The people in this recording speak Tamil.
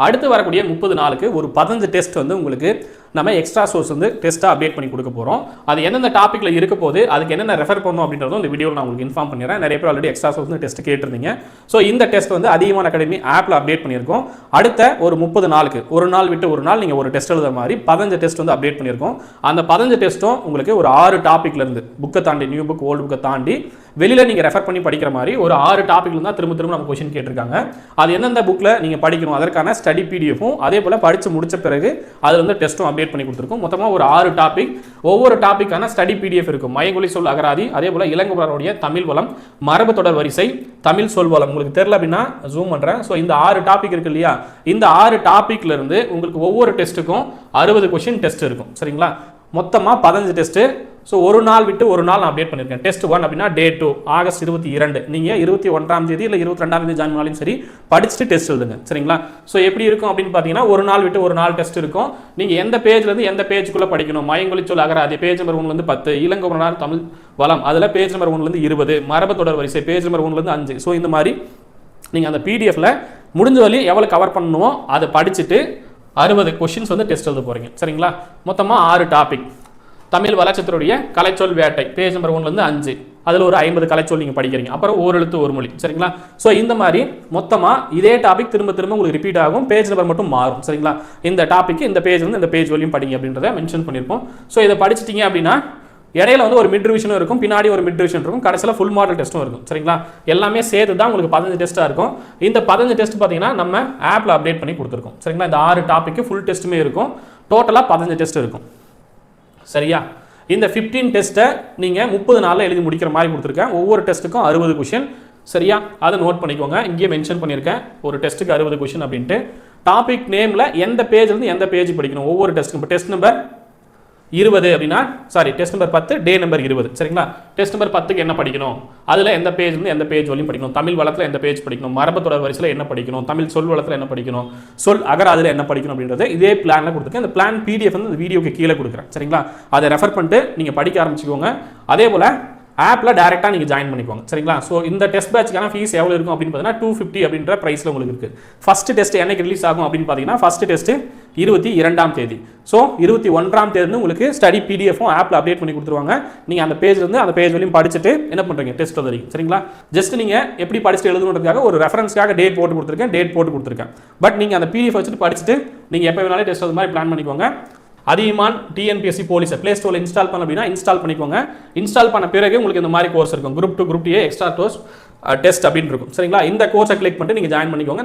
அடுத்து வரக்கூடிய 30 நாளுக்கு ஒரு 15 டெஸ்ட் வந்து உங்களுக்கு நம்ம எக்ஸ்ட்ரா சோர்ஸ் வந்து டெஸ்ட்டாக அப்டேட் பண்ணி கொடுக்க போகிறோம். அது எந்தெந்த டாப்பிக்கில் இருக்க போது அதுக்கு என்னென்ன ரெஃபர் பண்ணணும் அப்படின்றதும் இந்த வீடியோவில் நான் உங்களுக்கு இன்ஃபார்ம் பண்ணிடுறேன். நிறைய பேர் ஆல்ரெடி எக்ஸ்ட்ரா சோர்ஸ் வந்து டெஸ்ட் கேட்டிருந்தீங்க. ஸோ இந்த டெஸ்ட் வந்து அதிகமான அகாடமி ஆப்பில் அப்டேட் பண்ணியிருக்கோம். அடுத்த ஒரு 30 நாளுக்கு ஒரு நாள் விட்டு ஒரு நாள் நீங்கள் ஒரு டெஸ்ட் எழுதுற மாதிரி 15 டெஸ்ட் வந்து அப்டேட் பண்ணியிருக்கோம். அந்த 15 டெஸ்ட்டும் உங்களுக்கு ஒரு 6 டாப்பிக்ல இருந்து புக்கை தாண்டி நியூ புக் ஓல்டு புக்கை தாண்டி வெளியில் நீங்கள் ரெஃபர் பண்ணி படிக்கிற மாதிரி ஒரு 6 டாப்பிக்ல தான் திரும்ப நம்ம கொஸ்டின் கேட்டிருக்காங்க. அது எந்தெந்த புக்கில் நீங்கள் படிக்கணும் அதற்கான ஸ்டடி பிடிஎஃப்பும் அதே போல் படித்து முடிச்ச பிறகு அதில் வந்து டெஸ்ட்டும் அப்டேட் பண்ணி கொடுத்துருக்கோம். மொத்தமாக ஒரு 6 டாபிக், ஒவ்வொரு டாப்பிக்கான ஸ்டடி பிடிஎஃப் இருக்கும். மயங்கொலி சொல் அகராதி, அதே போல் இளங்குமரனுடைய தமிழ் வளம், மரபு தொடர் வரிசை, தமிழ் சொல் வளம். உங்களுக்கு தெரியல அப்படின்னா ஜூம் பண்ணுறேன். ஸோ இந்த 6 டாபிக் இருக்கு இல்லையா, இந்த 6 டாப்பிக்ல இருந்து உங்களுக்கு ஒவ்வொரு டெஸ்ட்டுக்கும் 60 கொஸ்டின் டெஸ்ட் இருக்கும். சரிங்களா, மொத்தமாக 15 டெஸ்ட்டு. ஸோ ஒரு நாள் விட்டு ஒரு நாள் நான் அப்டேட் பண்ணியிருக்கேன். டெஸ்ட் 1 அப்படின்னா டே 2 ஆகஸ்ட் 22. நீங்கள் 21ஆம் தேதி இல்லை 22ஆம் தேதி ஜாயின் பண்ணாலும் சரி படிச்சுட்டு டெஸ்ட் எழுதுங்க. சரிங்களா, ஸோ எப்படி இருக்கும் அப்படின்னு பார்த்தீங்கன்னா ஒரு நாள் விட்டு ஒரு நாள் டெஸ்ட் இருக்கும். நீங்கள் எந்த பேஜ்லேருந்து எந்த பேஜுக்குள்ளே படிக்கணும், மயங்கொலி சொல் அகராதி பேஜ் நம்பர் 1 10, இளங்குமரனார் தமிழ் வளம் அதில் பேஜ் நம்பர் 1 20, மரபு தொடர் வரிசை பேஜ் நம்பர் 1 5. ஸோ இந்த மாதிரி நீங்கள் அந்த பிடிஎஃப்ல முடிஞ்ச வரையும் எவ்வளோ கவர் பண்ணணுமோ அதை படிச்சுட்டு 60 கொஸ்டின்ஸ் வந்து டெஸ்ட் எழுத போகிறீங்க. சரிங்களா, மொத்தமாக 6 டாபிக். தமிழ் வளச்சத்தினுடைய கலைச்சொல் வேட்டை பேஜ் நம்பர் 1 5, அதில் ஒரு 50 கலைச்சொல் நீங்கள் படிக்கிறீங்க. அப்புறம் ஓரெழுத்து ஒரு மொழி. சரிங்களா, ஸோ இந்த மாதிரி மொத்தமாக இதே டாபிக் திரும்ப திரும்ப உங்களுக்கு ரிப்பீட் ஆகும், பேஜ் நம்பர் மட்டும் மாறும். சரிங்களா, இந்த டாபிக் இந்த பேஜ் வந்து இந்த பேஜ் வரையும் படிங்க அப்படின்றத மென்ஷன் பண்ணியிருப்போம். ஸோ இதை படிச்சிட்டிங்க அப்படின்னா இடையில வந்து ஒரு மிட் ரிவிஷனும் இருக்கும், பின்னாடி ஒரு மிட் ரிவிஷன் இருக்கும், கடைசியில் ஃபுல் மாடல் டெஸ்ட்டும் இருக்கும். சரிங்களா, எல்லாமே சேர்த்து தான் உங்களுக்கு 15 டெஸ்ட்டாக இருக்கும். இந்த 15 டெஸ்ட் பார்த்தீங்கன்னா நம்ம ஆப்பில் அப்டேட் பண்ணி கொடுத்துருக்கோம். சரிங்களா, இந்த 6 டாப்பிக்கு ஃபுல் டெஸ்ட்டுமே இருக்கும். டோட்டலாக 15 டெஸ்ட் இருக்கும். சரியா, இந்த 15 டெஸ்ட்டை நீங்கள் 30 நாளில் எழுதி முடிக்கிற மாதிரி கொடுத்துருக்கேன். ஒவ்வொரு டெஸ்ட்டுக்கும் 60 கொஷின். சரியா, அதை நோட் பண்ணிக்கோங்க. இங்கேயே மென்ஷன் பண்ணியிருக்கேன் ஒரு டெஸ்ட்டுக்கு 60 கொஷின் அப்படின்ட்டு. டாபிக் நேமில் எந்த பேஜ்லேருந்து எந்த பேஜ் படிக்கணும் ஒவ்வொரு டெஸ்ட்டுக்கும். இப்போ டெஸ்ட் நம்பர் 20 அப்படின்னா டெஸ்ட் நம்பர் 10 டே நம்பர் 20. சரிங்களா, டெஸ்ட் நம்பர் 10க்கு என்ன படிக்கணும், அதில் எந்த பேஜ்லேருந்து எந்த பேஜ் வரையும் படிக்கணும், தமிழ் வளத்தில் எந்த பேஜ் படிக்கணும், மரபு தொடர் வரிசையில் என்ன படிக்கணும், தமிழ் சொல் வளத்தில் என்ன படிக்கணும், சொல் அகராதியில் என்ன படிக்கணும் அப்படின்றது இதே பிளானில் கொடுத்துருக்கேன். இந்த பிளான் பிடிஎஃப் வந்து இந்த வீடியோக்கு கீழே கொடுக்குறேன். சரிங்களா, அதை ரெஃபர் பண்ணிட்டு நீங்கள் படிக்க ஆரம்பிச்சுக்கோங்க. அதே போல் ஆப்பில் டேரெக்டாக நீங்கள் ஜாயின் பண்ணிக்கோங்க. சரிங்களா, ஸோ இந்த டெஸ்ட் பேட்ச்க்கான ஃபீஸ் எவ்வளோ இருக்கும் அப்படின்னு பார்த்தீங்கன்னா 250 அப்படின்ற ப்ரைஸில் உங்களுக்கு இருக்குது. ஃபஸ்ட்டு டெஸ்ட் என்னைக்கு ரிலீஸ் ஆகும் அப்படின்னு பார்த்தீங்கன்னா ஃபஸ்ட்டு டெஸ்ட்டு 22ஆம் தேதி. ஸோ 21ஆம் தேதி உங்களுக்கு ஸ்டடி பிடிஎஃப்பும் ஆப்பில் அப்டேட் பண்ணி கொடுத்துருவாங்க. நீங்கள் அந்த பேஜ்லேருந்து அந்த பேஜ் வரையும் படிச்சுட்டு என்ன பண்ணுறீங்க டெஸ்ட் எழுதுறீங்க. சரிங்களா, ஜஸ்ட் நீங்கள் எப்படி படிச்சுட்டு எழுதணுன்றதுக்காக ஒரு ரெஃபரன்ஸ்க்காக டேட் போட்டு கொடுத்துருக்கேன். பட் நீங்கள் அந்த பிடிஎஃப் வச்சுட்டு படிச்சுட்டு நீங்கள் எப்போ வேணாலும் டெஸ்ட் எழுது மாதிரி பிளான் பண்ணிக்கோங்க. அதிகமான டிஎன்பிஎஸ்சி போலீஸ் பிளே ஸ்டோரில் இன்ஸ்டால் பண்ண அப்படின்னா இன்ஸ்டால் பண்ணிக்கோங்க. இன்ஸ்டால் பண்ண பிறகு உங்களுக்கு இந்த மாதிரி கோர்ஸ் இருக்கும். குரூப் 2 குரூப் 2 எக்ஸ்ட்ரா டெஸ்ட் அப்படின்னு இருக்கும். சரிங்களா, இந்த கோர்ஸை கிளிக் பண்ணிட்டு நீங்கள் ஜாயின் பண்ணிக்கோங்க.